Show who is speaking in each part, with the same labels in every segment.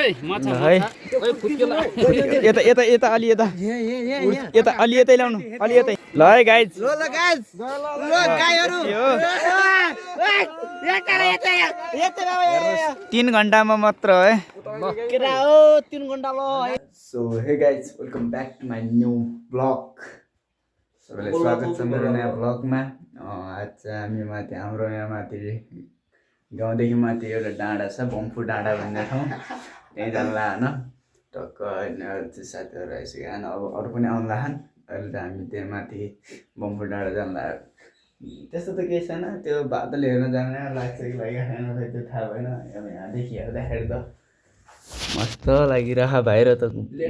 Speaker 1: है यता यता यता अलि यता यता अलि यतै ल्याउनु अलि यतै ल है गाइज 3 घण्टामा मात्र है so hey guys welcome back to my new blog सबैलाई स्वागत छ मेरो नयाँ ब्लगमा आज चाहिँ हामी माथि हाम्रो यहाँ माथि गाउँदेखि माथि एउटा डाँडा छ बम्फू डाँडा भन्ने ठाउँ त्यहीँ जान्ला होइन टक्क साथीहरू आइसक्यो होइन अब अरू पनि आउला अहिले त हामी त्यहाँ माथि बम्फू डाँडा जान्ला त्यस्तो त केही छैन त्यो बादल हेर्न जाने लाग्छ कि लागिरहेन त्यो थाहा भएन अब यहाँदेखि हेर्दाखेरि त मस्त लागिरह बाहिर त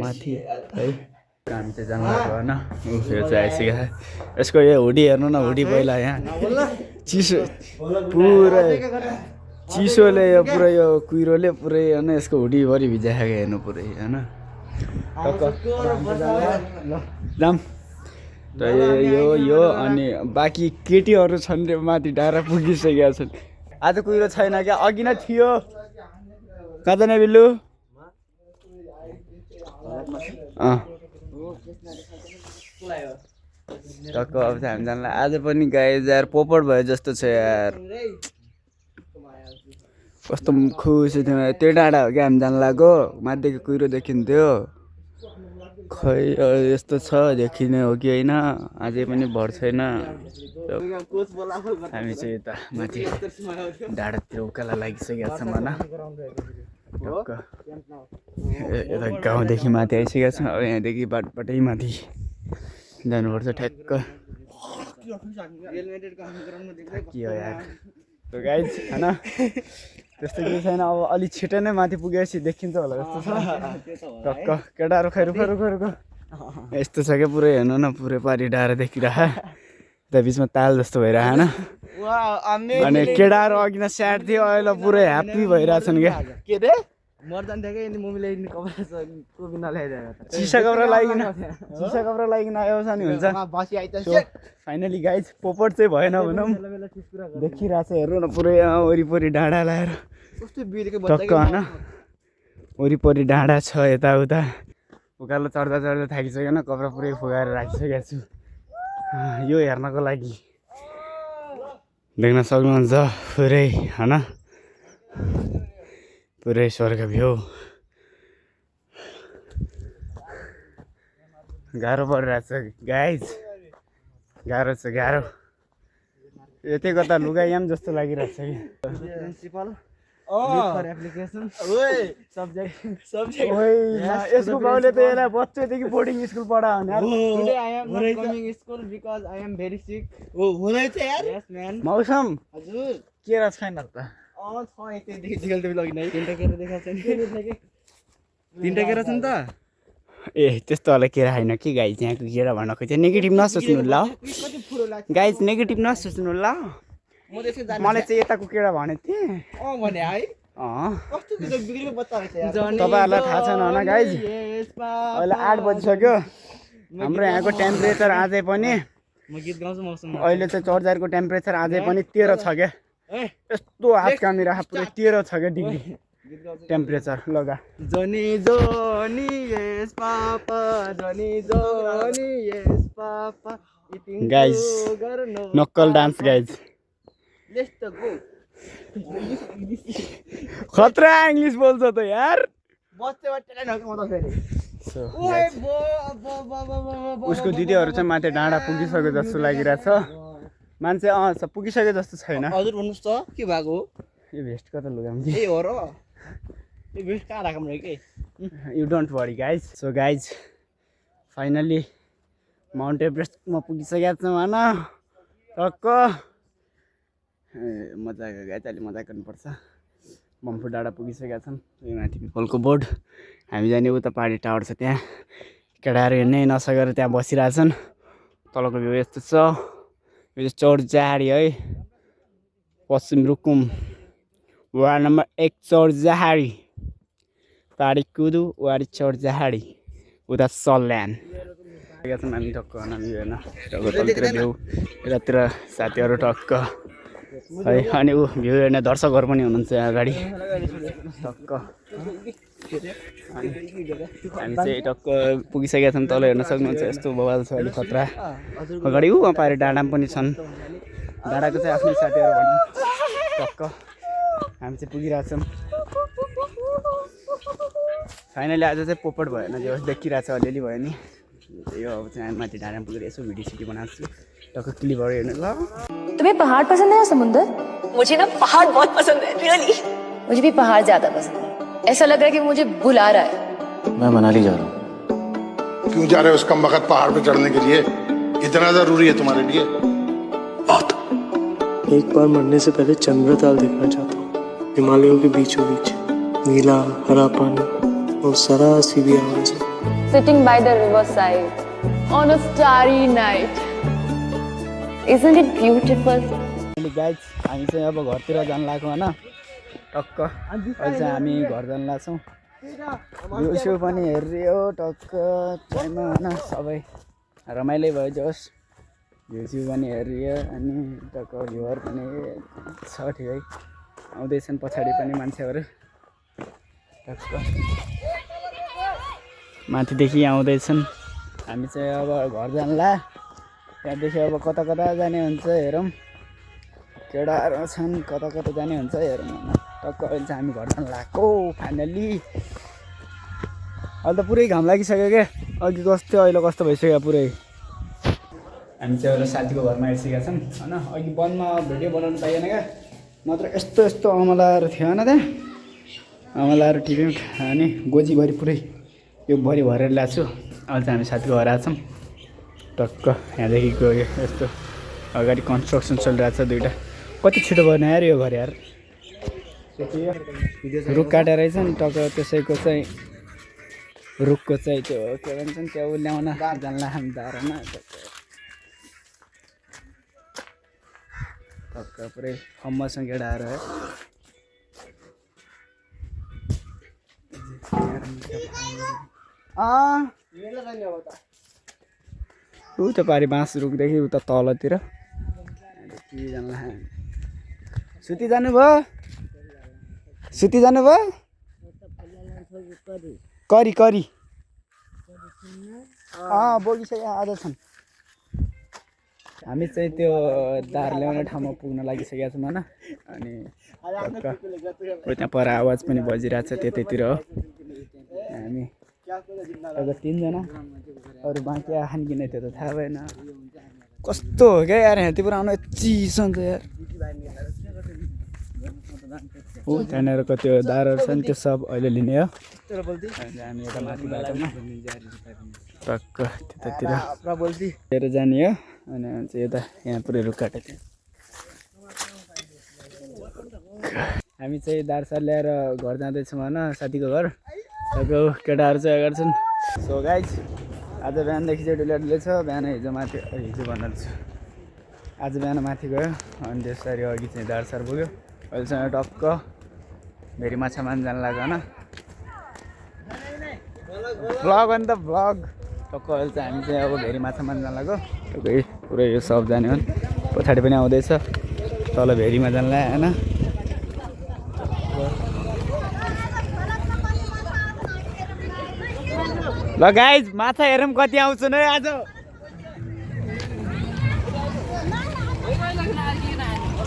Speaker 1: माथि है हामी चाहिँ जानु लाग्यो होइन यो चाहिँ आइसक्यो यसको यो हुडी हेर्नु न हुडी पहिला यहाँ चिसो पुरै चिसोले यो पुरै यो कुहिरोले पुरै होइन यसको हुडीभरि भिजाएको हेर्नु पुरै होइन जाम र यो अनि बाँकी केटीहरू छन् रे माथि डाँडा पुगिसकेका छन् आज कुहिरो छैन क्या अघि नै थियो कहाँ जाने बिल्लु टक्क अब चाहिँ हामी जानलाई आज पनि गाई यार पोपट भयो जस्तो छ यार कस्तो खुसी थियो त्यो डाँडा हो क्या हामी जान लाग्यो माथिदेखि कुहिरो देखिन्थ्यो खै यस्तो छ देखिने हो कि होइन अझै पनि भर छैन हामी चाहिँ यता माथि डाँडातिर उकालो लागिसकेका छौँ होइन यता गाउँदेखि माथि आइसकेका छौँ अब यहाँदेखि बाटोबाटै माथि जानुपर्छ ठ्याक्क के हो यार गाइज होइन त्यस्तो केही छैन अब अलिक छिटो नै माथि पुगेपछि देखिन्छ होला जस्तो छ टक्क केटाहरू खै रुख यस्तो छ क्या पुरै हेर्नु न पुरै पारि डाँडा देखिरह त्यहाँ बिचमा ताल जस्तो भइरह होइन अनि केटाहरू अघि न स्याड थियो अहिले पुरै ह्याप्पी भइरहेछन् क्या चिसा कपडा लागिकन आयो नि हुन्छ फाइनली गाइज पोपट चाहिँ भएन भनौँ देखिरहेछ हेर्नु न पुरै वरिपरि डाँडा लगाएर टक्क होइन वरिपरि डाँडा छ यताउता उकालो चढ्दा चढ्दा थाकिसकेन कपडा पुरै फुगाएर राखिसकेको छु यो हेर्नको लागि देख्न सक्नुहुन्छ पुरै होइन पुरै स्वर्ग भ्यू गाह्रो परिरहेछ गाइज गाह्रो छ गाह्रो यतै कता लुगायाम जस्तो लागिरहेछ कि यसको बाउले त यसलाई बच्चैदेखि बोर्डिङ स्कुल पढायो मौसम के रहेछ छैन त तीनटा केरा छन् त ए त्यस्तो होला केरा होइन कि गाई त्यहाँको केरा भन्न खोज्छ नेगेटिभ नसोच्नु ल गाइज नेगेटिभ नसोच्नु ल मलाई चाहिँ यताको केरा भनेको थिएँ तपाईँहरूलाई थाहा छैन होइन गाइज अहिले 8 बजिसक्यो हाम्रो यहाँको टेम्परेचर अझै पनि अहिले चाहिँ चौरजारको टेम्परेचर अझै पनि 13 छ क्या यस्तो हात कामिरहेको पुरै 13 छ क्या डिग्री टेम्परेचर लगा जनी जनी यस पापा जनी जनी यस पापा गाइज नक्कल डान्स गाइज खतरा इंग्लिश बोल्छ त यार उसको दिदीहरू चाहिँ माथि डाँडा पुगिसक्यो जस्तो लागिरहेछ मान्छे पुगिसक्यो जस्तो छैन हजुर भन्नुहोस् त के भएको यो भेस्ट कता लुगाम ए हो र यो भेस्ट कहाँ राखौँ र के you don't worry guys so guys finally mount एभरेस्टमा पुगिसकेका छौँ होइन टक्क मजा आएको गाइज अलि मजा गर्नुपर्छ बम्फू डाँडा पुगिसकेका छौँ यो माथि पिपलको बोर्ड हामी जाने उता पहाडी टावर छ त्यहाँ केटाहरू हिँड्नै नसकेर त्यहाँ बसिरहेछन् तलको भ्यू यस्तो छ यो चाहिँ चौरजारी है पश्चिम रुकुम वार्ड नम्बर 1 चौरजारी पारी कुदु वारी चौरजारी उता सल्यान हामी टक्क हामी हेर्न टक्क तलतिर भ्यू यतातिर साथीहरू टक्क है अनि ऊ भ्यू हेर्ने दर्शकहरू पनि हुनुहुन्छ यहाँ अगाडि टक्क हामी चाहिँ टक्क पुगिसकेका छौँ तल हेर्न सक्नुहुन्छ यस्तो बवाल छ अलिक खतरा अगाडि ऊ पारि डाँडा पनि छन् डाँडाको चाहिँ आफ्नै साथीहरू भनौँ टक्क हामी चाहिँ पुगिरहेछौँ फाइनली आज चाहिँ पोपट भएन जो देखिरहेको छ अलिअलि भयो नि यो अब चाहिँ हामी माथि डाँडामा पुगेर यसो भिडियो सिडियो बनाएको छु टक्क क्लिपहरू हेर्नु ल
Speaker 2: तुम्हें पहाड़ पसंद है या समुंदर? मुझे ना पहाड़ बहुत पसंद है रियली मुझे भी पहाड़ ज्यादा पसंद है ऐसा लग रहा है कि मुझे बुला रहा है
Speaker 3: मैं मनाली जा रहा हूँ
Speaker 4: क्यों जा रहे हो उस कम वक्त पहाड़ पे चढ़ने के लिए इतना जरूरी है तुम्हारे लिए बहुत
Speaker 5: एक बार मरने से पहले चंद्रताल देखना चाहता हूँ हिमालयों के बीचों बीच नीला हरा पानी और सरा सी भी आवाज
Speaker 2: Sitting by the riverside on a starry night isn't it beautiful
Speaker 1: guys हामी चाहिँ अब घरतिर जान लाग्छौँ होइन टक्क अहिले चाहिँ हामी घर जान लाग्छौँ भ्यू पनि हेरियो टक्क टाइममा होइन सबै रमाइलो भयो जोस् भ्यू पनि हेरियो अनि टक्क भ्यूहरू पनि छ ठिकै आउँदैछन् पछाडि पनि मान्छेहरू टक्क माथिदेखि आउँदैछन् हामी चाहिँ अब घर जानला त्यहाँदेखि अब कता कता जाने हुन्छ हेरौँ केटाहरू छन् कता कता जाने हुन्छ हेरौँ टक्क अहिले चाहिँ हामी घर जान लाग्यो फाइनल्ली अहिले त पुरै घाम लागिसक्यो क्या अघि कस्तो अहिले कस्तो भइसक्यो पुरै हामी चाहिँ एउटा साथीको घरमा आइसकेका छौँ होइन अघि वनमा भिडियो बनाउनु पाइएन क्या नत्र यस्तो यस्तो अमलाहरू थियो होइन त्यहाँ अमलाहरू टिप्यौँ अनि गोजीभरि पुरै यो भरि भरेर ल्याएको छु अहिले चाहिँ हामी साथीको घर आएको छौँ टक्क यहाँदेखिको यस्तो अगाडि कन्स्ट्रक्सन चलिरहेको छ दुइटा कति छिटो भयो यार यो घर यार रुख काटेर रहेछ नि टक्क त्यसैको चाहिँ रुखको चाहिँ त्यो के भन्छन् त्यो ल्याउन जानला हामी धारमा टक्क पुरै खम्मसँग केटाहरू है उता पारि बाँस रुखदेखि उता तलतिर के जानला सुति जानुभयो करी करी बोकिसक्यो आज छन् हामी चाहिँ त्यो दार ल्याउने ठाउँमा पुग्न लागिसकेका छौँ होइन अनि त्यहाँ पर आवाज पनि बजिरहेको छ त्यतैतिर हो हामी अब 3 जना अरू बाँकी आखान किन त्यो त थाहा भएन कस्तो हो क्या यार यहाँतिर आउनु चिसो हुन्छ यार हो त्यहाँनिरको त्यो दारहरू छ नि त्यो सब अहिले लिने हो हामी यता माथि बाटोमा टक्क त्यतातिर लिएर जाने हो अनि चाहिँ यता यहाँ पुरै रुख काटेको थियो हामी चाहिँ दारसार ल्याएर घर जाँदैछौँ होइन साथीको घर तपाईँको केटाहरू चाहिँ अगाडि छन् सो गाइज आज बिहानदेखि चाहिँ डुले छ बिहान हिजो भन्नु छु आज बिहान माथि गयो अनि त्यसरी अघि चाहिँ दारसार पुग्यो अहिलेसँग टक्क भेरी माछा मार्न जानु लाग्यो होइन भ्लग अनि त भ्लग टक्क अहिले चाहिँ हामी चाहिँ अब भेरी माछा मार्न जानु लाग्यो टक्कै पुरै यो सब जाने हो पछाडि पनि आउँदैछ तल भेरीमा जानु लाग्यो होइन ल गाइज माछा हेरौँ कति आउँछन् है आज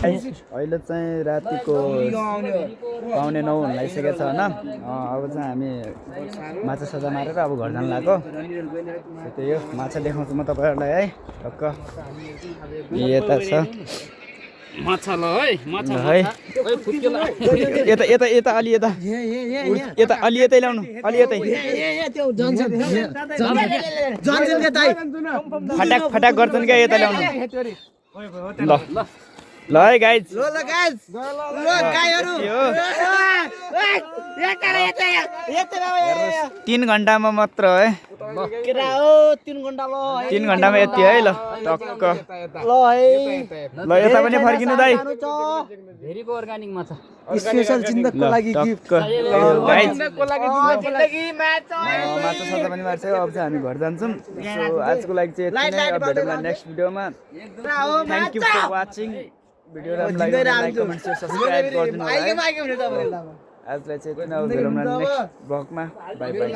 Speaker 1: अहिले चाहिँ रातिको 8:45 हुन लागिसकेको छ होइन अब चाहिँ हामी माछा सजा मारेर अब घर जान लाग्यो त्यही हो माछा देखाउँछु म तपाईँहरूलाई है टक्क यता छ माछा ल है माछा है यता यता यता अलि यता यता अलि यतै ल्याउनु अलि यतै फटाक फटाक गर्छन् क्या यता ल्याउनु ल ल है गाइज 3 घन्टामा मात्र है 3 घन्टामा यति है ल टक्क ल यता पनि फर्किनु दाइ भेरीको अर्गानिक माछा स्पेशल जिन्दगीको लागि गिफ्ट माछा सजा पनि मार्छ अब चाहिँ हामी घर जान्छौँ सो आजको लागि चाहिँ यति नै अब भेटौँला नेक्स्ट भिडियोमा thank you for watching video राम्रो लाग्यो भने लाइक कमेन्ट सेयर सब्स्क्राइब गरिदिनु होला है। आजलाई चाहिँ यति नै हो, भेटौँ न नेक्स्ट ब्लगमा। By by.